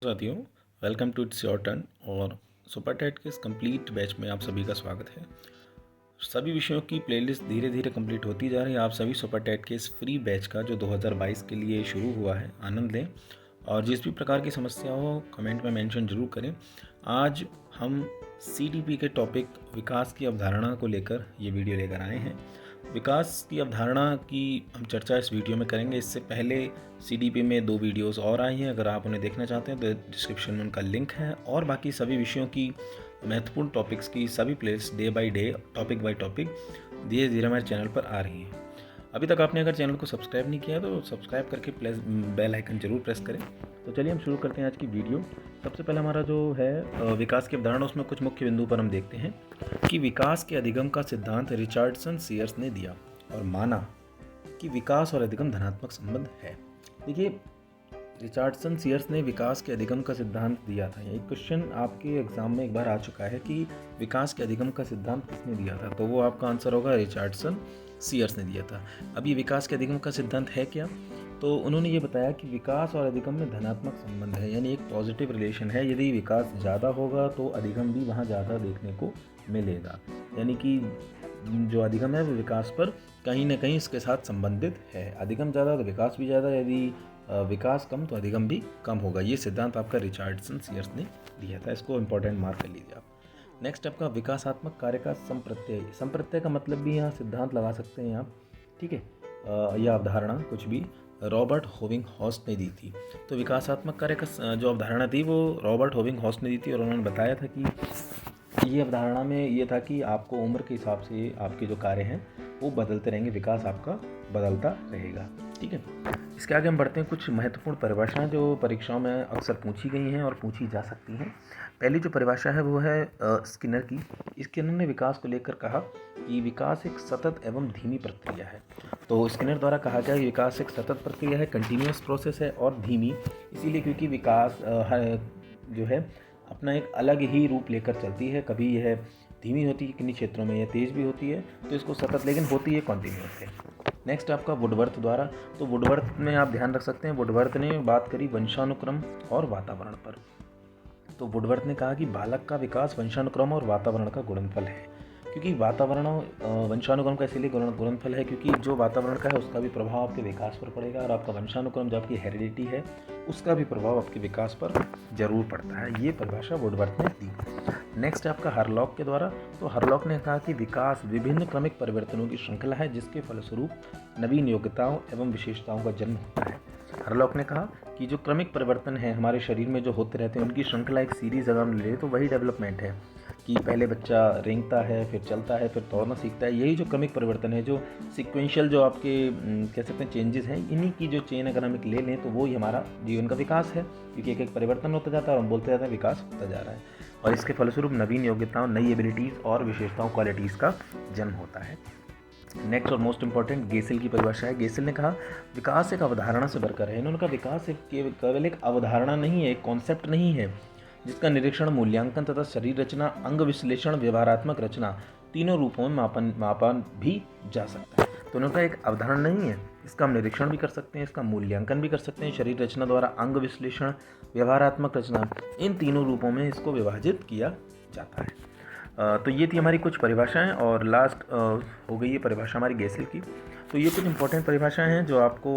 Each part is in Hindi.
साथियों, welcome to it's your turn. और सुपर टेट के इस कंप्लीट बैच में आप सभी का स्वागत है। सभी विषयों की प्लेलिस्ट धीरे धीरे कंप्लीट होती जा रही है। आप सभी सुपर टेट के इस फ्री बैच का जो 2022 के लिए शुरू हुआ है आनंद लें, और जिस भी प्रकार की समस्या हो कमेंट में मेंशन जरूर करें। आज हम CDP के टॉपिक विकास की अवधारणा को लेकर ये वीडियो लेकर आए हैं। विकास की अवधारणा की हम चर्चा इस वीडियो में करेंगे। इससे पहले CDP में 2 वीडियोस और आई हैं, अगर आप उन्हें देखना चाहते हैं तो डिस्क्रिप्शन में उनका लिंक है। और बाकी सभी विषयों की महत्वपूर्ण टॉपिक्स की सभी playlist day by day, topic by topic धीरे धीरे हमारे चैनल पर आ रही हैं। अभी तक आपने अगर चैनल को सब्सक्राइब नहीं किया तो सब्सक्राइब करके बेल आइकन जरूर प्रेस करें। तो चलिए हम शुरू करते हैं आज की वीडियो। सबसे पहले हमारा जो है विकास की अवधारणा, उसमें कुछ मुख्य बिंदु पर हम देखते हैं कि विकास के अधिगम का सिद्धांत रिचर्डसन सीयर्स ने दिया और माना कि विकास और अधिगम धनात्मक संबंध है। देखिए, रिचर्डसन सीयर्स ने विकास के अधिगम का सिद्धांत दिया था। एक क्वेश्चन आपके एग्जाम में एक बार आ चुका है कि विकास के अधिगम का सिद्धांत किसने दिया था, तो वो आपका आंसर होगा रिचर्डसन सीयर्स ने दिया था। अब ये विकास के अधिगम का सिद्धांत है क्या, तो उन्होंने ये बताया कि विकास और अधिगम में धनात्मक संबंध है, यानी एक पॉजिटिव रिलेशन है। यदि विकास ज़्यादा होगा तो अधिगम भी वहाँ ज़्यादा देखने को मिलेगा, यानी कि जो अधिगम है वो विकास पर कहीं ना कहीं इसके साथ संबंधित है। अधिगम ज़्यादा तो विकास भी ज़्यादा, यदि विकास कम तो अधिगम भी कम होगा। ये सिद्धांत आपका रिचर्डसन सीयर्स ने दिया था, इसको इंपॉर्टेंट मार्क कर लीजिए आप। नेक्स्ट आपका विकासात्मक कार्य का संप्रत्यय। संप्रत्यय का मतलब भी यहाँ सिद्धांत लगा सकते हैं आप, ठीक है, यह अवधारणा कुछ भी रॉबर्ट होविंग-हॉस्ट ने दी थी। तो विकासात्मक कार्य का जो अवधारणा थी वो रॉबर्ट होविंग-हॉस्ट ने दी थी, और उन्होंने बताया था कि ये अवधारणा में ये था कि आपको उम्र के हिसाब से आपके जो कार्य हैं वो बदलते रहेंगे, विकास आपका बदलता रहेगा, ठीक है। इसके आगे हम बढ़ते हैं। कुछ महत्वपूर्ण परिभाषाएं जो परीक्षाओं में अक्सर पूछी गई हैं और पूछी जा सकती हैं। पहली जो परिभाषा है वो है स्किनर की। स्किनर ने विकास को लेकर कहा कि विकास एक सतत एवं धीमी प्रक्रिया है। तो स्किनर द्वारा कहा गया कि विकास एक सतत प्रक्रिया है, कंटिन्यूअस प्रोसेस है और धीमी, इसीलिए क्योंकि विकास जो है अपना एक अलग ही रूप लेकर चलती है। कभी यह धीमी होती है, किन्हीं क्षेत्रों में यह तेज़ भी होती है, तो इसको सतत, लेकिन होती है कॉन्टिन्यूअस है। नेक्स्ट आपका वुडवर्थ द्वारा। तो वुडवर्थ में आप ध्यान रख सकते हैं, वुडवर्थ ने बात करी वंशानुक्रम और वातावरण पर। तो वुडवर्थ ने कहा कि बालक का विकास वंशानुक्रम और वातावरण का गुणनफल है, क्योंकि वातावरण वंशानुक्रम का इसलिए गुणनफल है क्योंकि जो वातावरण का है उसका भी प्रभाव आपके विकास पर पड़ेगा, और आपका वंशानुक्रम जो आपकी हेरिडिटी है उसका भी प्रभाव आपके विकास पर जरूर पड़ता है। ये परिभाषा वुडवर्थ ने दी। नेक्स्ट आपका हरलॉक के द्वारा। तो हरलॉक ने कहा कि विकास विभिन्न क्रमिक परिवर्तनों की श्रृंखला है जिसके फलस्वरूप नवीन योग्यताओं एवं विशेषताओं का जन्म होता है। हरलॉक ने कहा कि जो क्रमिक परिवर्तन है हमारे शरीर में जो होते रहते हैं उनकी श्रृंखला एक सीरीज अगर हम ले तो वही डेवलपमेंट है, कि पहले बच्चा रेंगता है, फिर चलता है, फिर दौड़ना सीखता है। यही जो क्रमिक परिवर्तन है, जो सीक्वेंशियल जो आपके कह सकते हैं चेंजेस हैं, इन्हीं की जो चेन अगर हम एक ले लें तो वो ही हमारा जीवन का विकास है, क्योंकि एक एक परिवर्तन होता जाता है और हम बोलते जाते हैं विकास होता जा रहा है, और इसके फलस्वरूप नवीन योग्यताओं, नई एबिलिटीज़ और विशेषताओं, क्वालिटीज़ का जन्म होता है। नेक्स्ट और मोस्ट इंपॉर्टेंट गेसेल की परिभाषा है। गेसेल ने कहा विकास एक अवधारणा से बढ़कर है। इन्होंने कहा विकास केवल एक अवधारणा नहीं है, एक कॉन्सेप्ट नहीं है, जिसका निरीक्षण, मूल्यांकन तथा शरीर रचना, अंग विश्लेषण, व्यवहारात्मक रचना तीनों रूपों में मापा भी जा सकता है। तो उन्होंने कहा एक अवधारणा नहीं है, इसका हम निरीक्षण भी कर सकते हैं, इसका मूल्यांकन भी कर सकते हैं, शरीर रचना द्वारा अंग विश्लेषण, व्यवहारात्मक रचना, इन तीनों रूपों में इसको विभाजित किया जाता है। तो ये थी हमारी कुछ परिभाषाएं, और लास्ट हो गई ये परिभाषा हमारी गेसेल की। तो ये कुछ इंपॉर्टेंट परिभाषाएं हैं जो आपको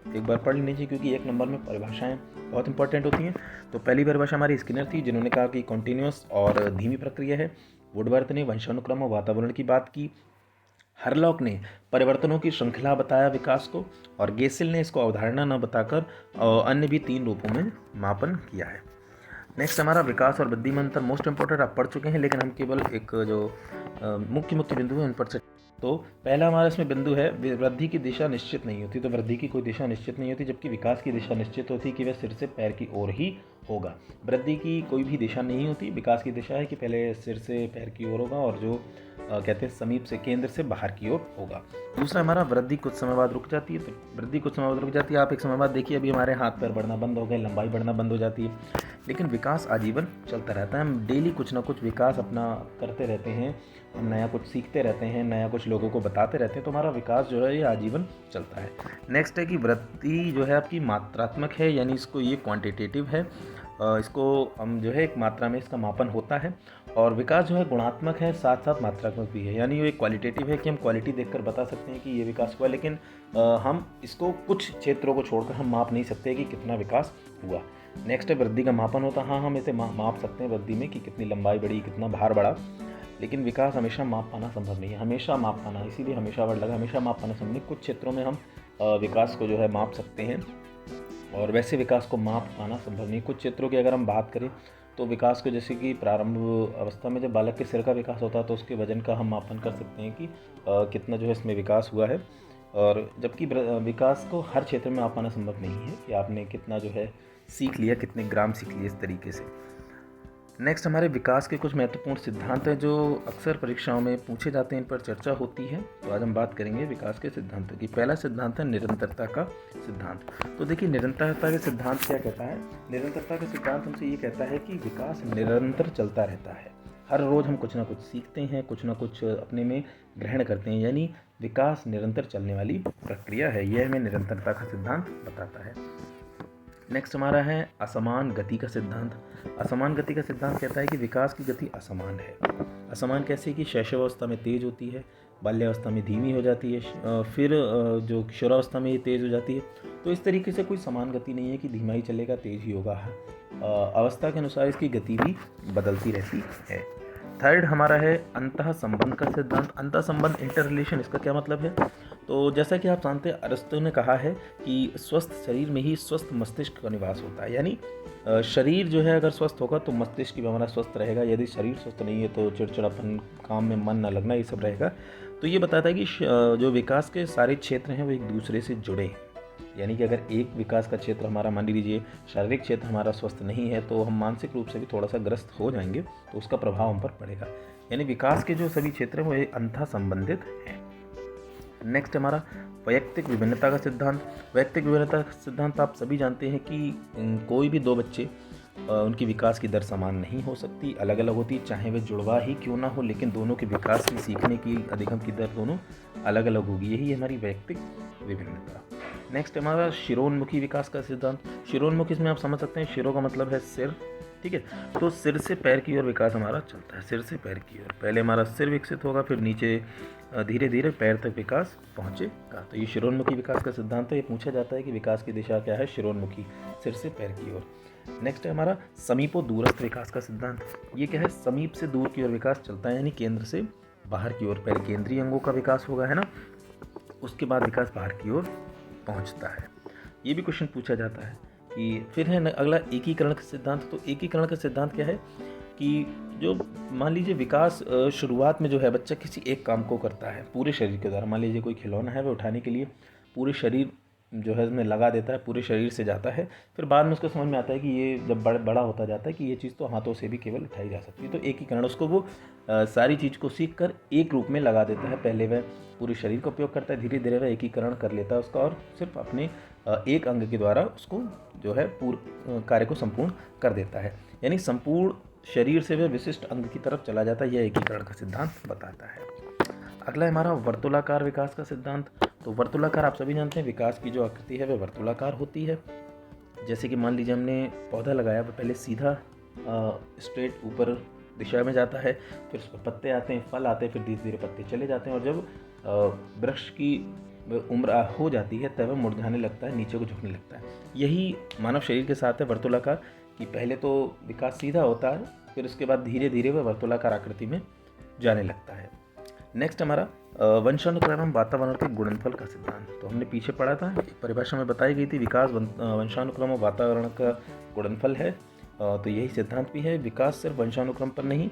एक बार पढ़ लेनी चाहिए, क्योंकि एक नंबर में परिभाषाएं बहुत इंपॉर्टेंट होती हैं। तो पहली परिभाषा हमारी स्किनर थी, जिन्होंने कहा कि कॉन्टिन्यूअस और धीमी प्रक्रिया है। वुडवर्थ ने वंशानुक्रम और वातावरण की बात की। हरलॉक ने परिवर्तनों की श्रृंखला बताया विकास को, और गेसेल ने इसको अवधारणा न बताकर अन्य भी 3 रूपों में मापन किया है। नेक्स्ट हमारा विकास और वृद्धि में अंतर। मोस्ट इंपॉर्टेंट आप पढ़ चुके हैं, लेकिन हम केवल एक जो मुख्य बिंदु है उन पर से। तो पहला हमारा इसमें बिंदु है, वृद्धि की दिशा निश्चित नहीं होती। तो वृद्धि की कोई दिशा निश्चित नहीं होती, जबकि विकास की दिशा निश्चित होती कि वह सिर से पैर की ओर ही होगा। वृद्धि की कोई भी दिशा नहीं होती, विकास की दिशा है कि पहले सिर से पैर की ओर होगा, और जो कहते हैं समीप से, केंद्र से बाहर की ओर होगा। दूसरा हमारा वृद्धि कुछ समय बाद रुक जाती है। तो वृद्धि कुछ समय बाद रुक जाती है, आप एक समय बाद देखिए अभी हमारे हाथ पैर बढ़ना बंद हो गए, लंबाई बढ़ना बंद हो जाती है, लेकिन विकास आजीवन चलता रहता है। हम डेली कुछ ना कुछ विकास अपना करते रहते हैं, हम नया कुछ सीखते रहते हैं, नया कुछ लोगों को बताते रहते हैं, तो हमारा विकास जो है ये आजीवन चलता है। नेक्स्ट है कि वृद्धि जो है आपकी मात्रात्मक है, यानी इसको ये क्वांटिटेटिव है, इसको हम जो है एक मात्रा में इसका मापन होता है। और विकास जो है गुणात्मक है, साथ साथ मात्रात्मक भी है, यानी ये क्वालिटेटिव है कि हम क्वालिटी देखकर बता सकते हैं कि ये विकास हुआ, लेकिन हम इसको कुछ क्षेत्रों को छोड़कर हम माप नहीं सकते कि कितना विकास हुआ। नेक्स्ट है वृद्धि का मापन होता है। हाँ, हम इसे माप सकते हैं वृद्धि में कि कितनी लंबाई बढ़ी, कितना भार बढ़ा, लेकिन विकास हमेशा माप पाना संभव नहीं है। हमेशा माप पाना, इसीलिए हमेशा वर्ड लगा, हमेशा माप पाना संभव नहीं। कुछ क्षेत्रों में हम विकास को जो है माप सकते हैं और वैसे विकास को माप पाना संभव नहीं। कुछ क्षेत्रों की अगर हम बात करें तो विकास को, जैसे कि प्रारंभ अवस्था में जब बालक के सिर का विकास होता है तो उसके वजन का हम मापन कर सकते हैं कि कितना जो है इसमें विकास हुआ है। और जबकि विकास को हर क्षेत्र में माप पाना संभव नहीं है कि आपने कितना जो है सीख लिया, कितने ग्राम सीख लिए इस तरीके से। नेक्स्ट हमारे विकास के कुछ महत्वपूर्ण सिद्धांत हैं जो अक्सर परीक्षाओं में पूछे जाते हैं, इन पर चर्चा होती है। तो आज हम बात करेंगे विकास के सिद्धांतों की। पहला सिद्धांत है निरंतरता का सिद्धांत। तो देखिए, निरंतरता के सिद्धांत क्या कहता है? निरंतरता का सिद्धांत हमसे ये कहता है कि विकास निरंतर चलता रहता है। हर रोज़ हम कुछ ना कुछ सीखते हैं, कुछ ना कुछ अपने में ग्रहण करते हैं, यानी विकास निरंतर चलने वाली प्रक्रिया है। यह हमें निरंतरता का सिद्धांत बताता है। नेक्स्ट हमारा है असमान गति का सिद्धांत। असमान गति का सिद्धांत कहता है कि विकास की गति असमान है। असमान कैसे कि शैशवावस्था में तेज होती है, बाल्यावस्था में धीमी हो जाती है, फिर जो किशोरावस्था में ये तेज हो जाती है। तो इस तरीके से कोई समान गति नहीं है कि धीमा ही चलेगा तेज ही होगा। अवस्था के अनुसार इसकी गति भी बदलती रहती है। थर्ड हमारा है अंतः संबंध का सिद्धांत। अंतः संबंध, इंटर रिलेशन, इसका क्या मतलब है? तो जैसा कि आप जानते हैं, अरस्तु ने कहा है कि स्वस्थ शरीर में ही स्वस्थ मस्तिष्क का निवास होता है। यानी शरीर जो है अगर स्वस्थ होगा तो मस्तिष्क भी हमारा स्वस्थ रहेगा। यदि शरीर स्वस्थ नहीं है तो चिड़चिड़ापन, काम में मन न लगना, ये सब रहेगा। तो ये बताता है कि जो विकास के सारे क्षेत्र हैं वो एक दूसरे से जुड़े हैं। यानी कि अगर एक विकास का क्षेत्र हमारा, मान लीजिए शारीरिक क्षेत्र हमारा स्वस्थ नहीं है, तो हम मानसिक रूप से भी थोड़ा सा ग्रस्त हो जाएंगे, तो उसका प्रभाव हम पर पड़ेगा। यानी विकास के जो सभी क्षेत्र हैं वो अंतः संबंधित हैं। नेक्स्ट हमारा वैयक्तिक विभिन्नता का सिद्धांत। वैयक्तिक विभिन्नता का सिद्धांत आप सभी जानते हैं कि कोई भी दो बच्चे, उनकी विकास की दर समान नहीं हो सकती, अलग अलग होती, चाहे वे जुड़वा ही क्यों ना हो, लेकिन दोनों के विकास की, सीखने की, अधिगम की दर दोनों अलग अलग होगी। यही हमारी वैयक्तिक विभिन्नता। नेक्स्ट हमारा शिरोन्मुखी विकास का सिद्धांत। शिरोन्मुखी, इसमें आप समझ सकते हैं, शिरो का मतलब है सिर, ठीक है। तो सिर से पैर की ओर विकास हमारा चलता है, सिर से पैर की ओर। पहले हमारा सिर विकसित होगा, फिर नीचे धीरे धीरे पैर तक विकास पहुंचेगा। तो ये शिरोन्मुखी विकास का सिद्धांत है। ये पूछा जाता है कि विकास की दिशा क्या है? शिरोन्मुखी, सिर से पैर की ओर। नेक्स्ट है हमारा समीपो दूरस्थ विकास का सिद्धांत। ये क्या है? समीप से दूर की ओर विकास चलता है, यानी केंद्र से बाहर की ओर। पहले केंद्रीय अंगों का विकास होगा, है ना, उसके बाद विकास बाहर की ओर पहुंचता है। ये भी क्वेश्चन पूछा जाता है कि फिर है अगला एकीकरण का सिद्धांत। तो एकीकरण का सिद्धांत क्या है कि जो मान लीजिए विकास शुरुआत में जो है बच्चा किसी एक काम को करता है पूरे शरीर के द्वारा। मान लीजिए कोई खिलौना है, वो उठाने के लिए पूरे शरीर जो है उसमें लगा देता है, पूरे शरीर से जाता है। फिर बाद में उसको समझ में आता है कि ये जब बड़ा होता जाता है कि ये चीज़ तो हाथों से भी केवल उठाई जा सकती है। तो एकीकरण, उसको वो सारी चीज़ को सीख कर एक रूप में लगा देता है। पहले वह पूरे शरीर का उपयोग करता है, धीरे धीरे वह एकीकरण कर लेता है उसका, और सिर्फ अपने एक अंग के द्वारा उसको जो है पूर्ण कार्य को संपूर्ण कर देता है। यानी संपूर्ण शरीर से वह विशिष्ट अंग की तरफ चला जाता है। यह एकीकरण का सिद्धांत बताता है। अगला है हमारा वर्तुलाकार विकास का सिद्धांत। तो वर्तुलाकार, आप सभी जानते हैं, विकास की जो आकृति है वह वर्तुलाकार होती है। जैसे कि मान लीजिए हमने पौधा लगाया, वह पहले सीधा स्ट्रेट ऊपर दिशा में जाता है, फिर उस पर पत्ते आते हैं, फल आते हैं, फिर धीरे धीरे पत्ते चले जाते हैं, और जब वृक्ष की उम्र हो जाती है तब वह मुरझाने लगता है, नीचे को झुकने लगता है। यही मानव शरीर के साथ है वर्तुलाकार, कि पहले तो विकास सीधा होता है, फिर उसके बाद धीरे धीरे वह वर्तुलाकार आकृति में जाने लगता है। नेक्स्ट हमारा वंशानुक्रम एवं वातावरण के गुणनफल का सिद्धांत। तो हमने पीछे पढ़ा था, एक परिभाषा में बताई गई थी, विकास वंशानुक्रम और वातावरण का गुणनफल है। तो यही सिद्धांत भी है। विकास सिर्फ वंशानुक्रम पर नहीं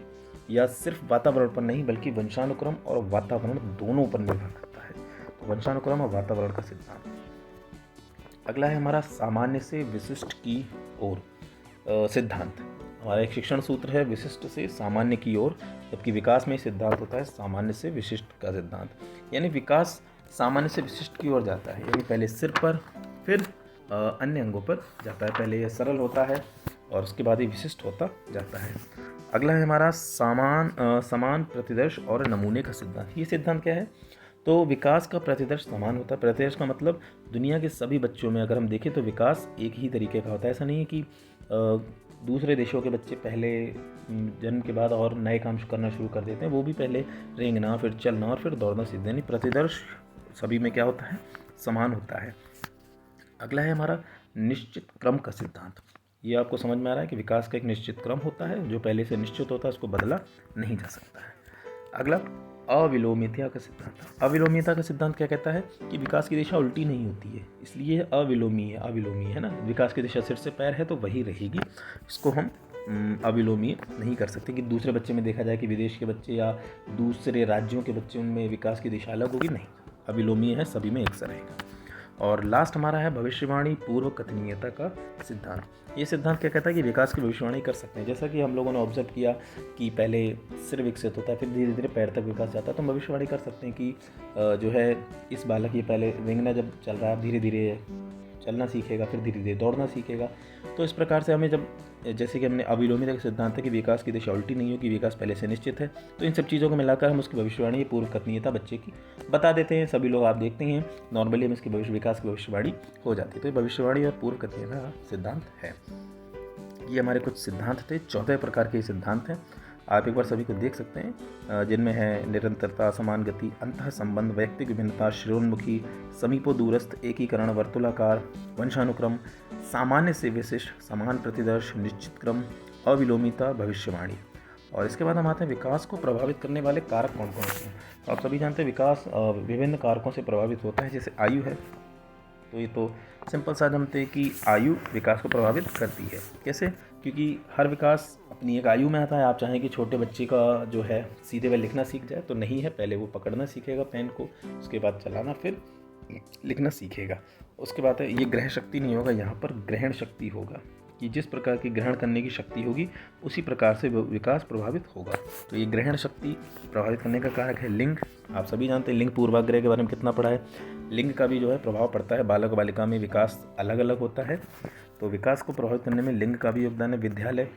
या सिर्फ वातावरण पर नहीं, बल्कि वंशानुक्रम और वातावरण दोनों पर निर्भर करता है। तो वंशानुक्रम और वातावरण का सिद्धांत। अगला है हमारा सामान्य से विशिष्ट की ओर सिद्धांत। हमारा एक शिक्षण सूत्र है, विशिष्ट से सामान्य की ओर, जबकि विकास में सिद्धांत होता है सामान्य से विशिष्ट का सिद्धांत। यानी विकास सामान्य से विशिष्ट की ओर जाता है, यानी पहले सिर पर, फिर अन्य अंगों पर जाता है। पहले यह सरल होता है और उसके बाद ये विशिष्ट होता जाता है। अगला है हमारा समान प्रतिदर्श और नमूने का सिद्धांत। ये सिद्धांत क्या है? तो विकास का प्रतिदर्श समान होता है। प्रतिदर्श का मतलब दुनिया के सभी बच्चों में अगर हम देखें तो विकास एक ही तरीके का होता है। ऐसा नहीं है कि दूसरे देशों के बच्चे पहले जन्म के बाद और नए काम करना शुरू कर देते हैं, वो भी पहले रेंगना, फिर चलना और फिर दौड़ना सीखते हैं। यानी प्रतिदर्श सभी में क्या होता है, समान होता है। अगला है हमारा निश्चित क्रम का सिद्धांत। ये आपको समझ में आ रहा है कि विकास का एक निश्चित क्रम होता है, जो पहले से निश्चित होता है, उसको बदला नहीं जा सकता है। अगला अविलोम्यता का सिद्धांत। अविलोम्यता का सिद्धांत क्या कहता है कि विकास की दिशा उल्टी नहीं होती है, इसलिए अविलोमीय है ना। विकास की दिशा सिर से पैर है तो वही रहेगी, इसको हम अविलोमीय नहीं कर सकते कि दूसरे बच्चे में देखा जाए कि विदेश के बच्चे या दूसरे राज्यों के बच्चे, उनमें विकास की दिशा अलग होगी, नहीं, अविलोमीय है, सभी में एक सा रहेगा। और लास्ट हमारा है भविष्यवाणी पूर्व कथनीयता का सिद्धांत। ये सिद्धांत क्या कहता है कि विकास की भविष्यवाणी कर सकते हैं। जैसा कि हम लोगों ने ऑब्जर्व किया कि पहले सिर विकसित होता है, फिर धीरे धीरे पैर तक विकास जाता है, तो हम भविष्यवाणी कर सकते हैं कि जो है इस बालक, ये पहले रेंगना जब चल रहा है, धीरे धीरे चलना सीखेगा, फिर धीरे धीरे दौड़ना सीखेगा। तो इस प्रकार से हमें जब, जैसे कि हमने अविलोम्यता का सिद्धांत है कि विकास की दिशा उल्टी नहीं होगी, विकास पहले से निश्चित है, तो इन सब चीज़ों को मिलाकर हम उसकी भविष्यवाणी, पूर्व कथनीयता बच्चे की बता देते हैं। सभी लोग आप देखते हैं नॉर्मली हम इसकी विकास की भविष्यवाणी हो जाती है। तो ये भविष्यवाणी और पूर्व कथनीयता का सिद्धांत है। ये हमारे कुछ सिद्धांत थे, 14 प्रकार के सिद्धांत हैं। आप एक बार सभी को देख सकते हैं, जिनमें है निरंतरता, समान गति, अंतः संबंध, वैयक्तिक विभिन्नता, श्रेयोन्मुखी, समीपो दूरस्थ, एकीकरण, वर्तुलाकार, वंशानुक्रम, सामान्य से विशिष्ट, समान प्रतिदर्श, निश्चित क्रम, अविलोम्यता, भविष्यवाणी। और इसके बाद हम आते हैं विकास को प्रभावित करने वाले कारक कौन कौन से हैं। तो आप सभी जानते हैं विकास विभिन्न कारकों से प्रभावित होता है। जैसे आयु है, तो ये तो सिंपल सा जानते हैं कि आयु विकास को प्रभावित करती है। कैसे? क्योंकि हर विकास अपनी एक आयु में आता है। आप चाहें कि छोटे बच्चे का जो है सीधे वह लिखना सीख जाए, तो नहीं है, पहले वो पकड़ना सीखेगा पेन को, उसके बाद चलाना, फिर लिखना सीखेगा। उसके बाद ये ग्रह शक्ति नहीं होगा, यहाँ पर ग्रहण शक्ति होगा, कि जिस प्रकार की ग्रहण करने की शक्ति होगी उसी प्रकार से विकास प्रभावित होगा। तो ये ग्रहण शक्ति प्रभावित करने का कारक है लिंग। आप सभी जानते हैं लिंग पूर्वाग्रह के बारे में कितना पढ़ा है। लिंग का भी जो है प्रभाव पड़ता है, बालक बालिका में विकास अलग अलग होता है, तो विकास को प्रभावित करने में लिंग का भी योगदान है। विद्यालय,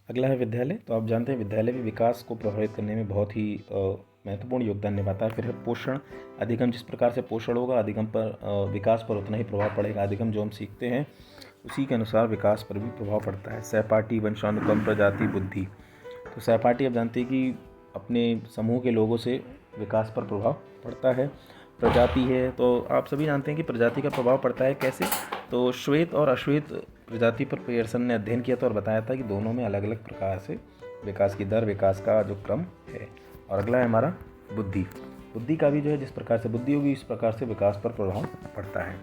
अगला है विद्यालय। तो आप जानते हैं विद्यालय भी विकास को प्रभावित करने में बहुत ही महत्वपूर्ण योगदान निभाता है। फिर है पोषण। अधिगम, जिस प्रकार से पोषण होगा अधिगम पर विकास पर उतना ही प्रभाव पड़ेगा। अधिगम जो हम सीखते हैं उसी के अनुसार विकास पर भी प्रभाव पड़ता है। सहपाठी, वंशानुक्रम, प्रजाति, बुद्धि। तो सहपाठी आप जानते हैं कि अपने समूह के लोगों से विकास पर प्रभाव पड़ता है। प्रजाति है, तो आप सभी जानते हैं कि प्रजाति का प्रभाव पड़ता है कैसे। तो श्वेत और अश्वेत प्रजाति पर पियर्सन ने अध्ययन किया था और बताया था कि दोनों में अलग अलग प्रकार से विकास की दर, विकास का जो क्रम है। और अगला है हमारा बुद्धि। बुद्धि का भी जो है जिस प्रकार से बुद्धि होगी इस प्रकार से विकास पर प्रभाव पड़ता है।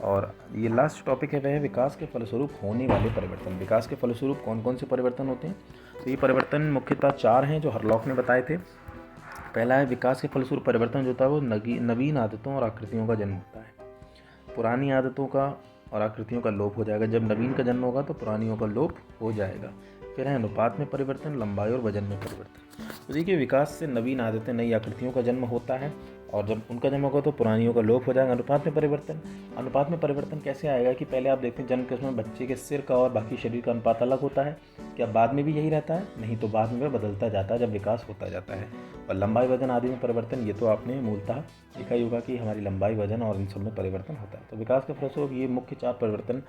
और ये लास्ट टॉपिक है वह है विकास के फलस्वरूप होने वाले परिवर्तन। विकास के फलस्वरूप कौन कौन से परिवर्तन होते हैं? तो ये परिवर्तन मुख्यतः 4 हैं जो हरलॉक ने बताए थे। पहला है विकास के फलस्वरूप परिवर्तन जो होता है वो नवीन आदतों और आकृतियों का जन्म होता है। पुरानी आदतों का और आकृतियों का लोप हो जाएगा। जब नवीन का जन्म होगा तो पुरानियों का लोप हो जाएगा। फिर है अनुपात में परिवर्तन, लंबाई और वजन में परिवर्तन। तो देखिए विकास से नवीन आदतें, नई आकृतियों का जन्म होता है और जब उनका जन्म होगा तो पुरानियों का लोप हो जाएगा। अनुपात में परिवर्तन, अनुपात में परिवर्तन कैसे आएगा कि पहले आप देखते हैं जन्म के समय बच्चे के सिर का और बाकी शरीर का अनुपात अलग होता है। क्या बाद में भी यही रहता है? नहीं, तो बाद में वह बदलता जाता है जब विकास होता जाता है। और लंबाई, वजन आदि में परिवर्तन, ये तो आपने मूलतः देखा ही होगा कि हमारी लंबाई, वजन और इन सब में परिवर्तन होता है। तो विकास के फलस्वरूप ये मुख्य 4 परिवर्तन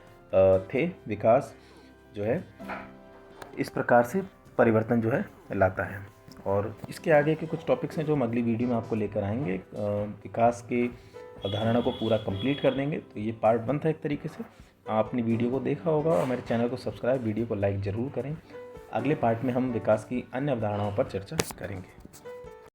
थे। विकास जो है इस प्रकार से परिवर्तन जो है लाता है। और इसके आगे के कुछ टॉपिक्स हैं जो हम अगली वीडियो में आपको लेकर आएंगे। विकास के अवधारणा को पूरा कंप्लीट कर देंगे। तो ये पार्ट 1 था एक तरीके से। आपने वीडियो को देखा होगा और मेरे चैनल को सब्सक्राइब, वीडियो को लाइक ज़रूर करें। अगले पार्ट में हम विकास की अन्य अवधारणाओं पर चर्चा करेंगे।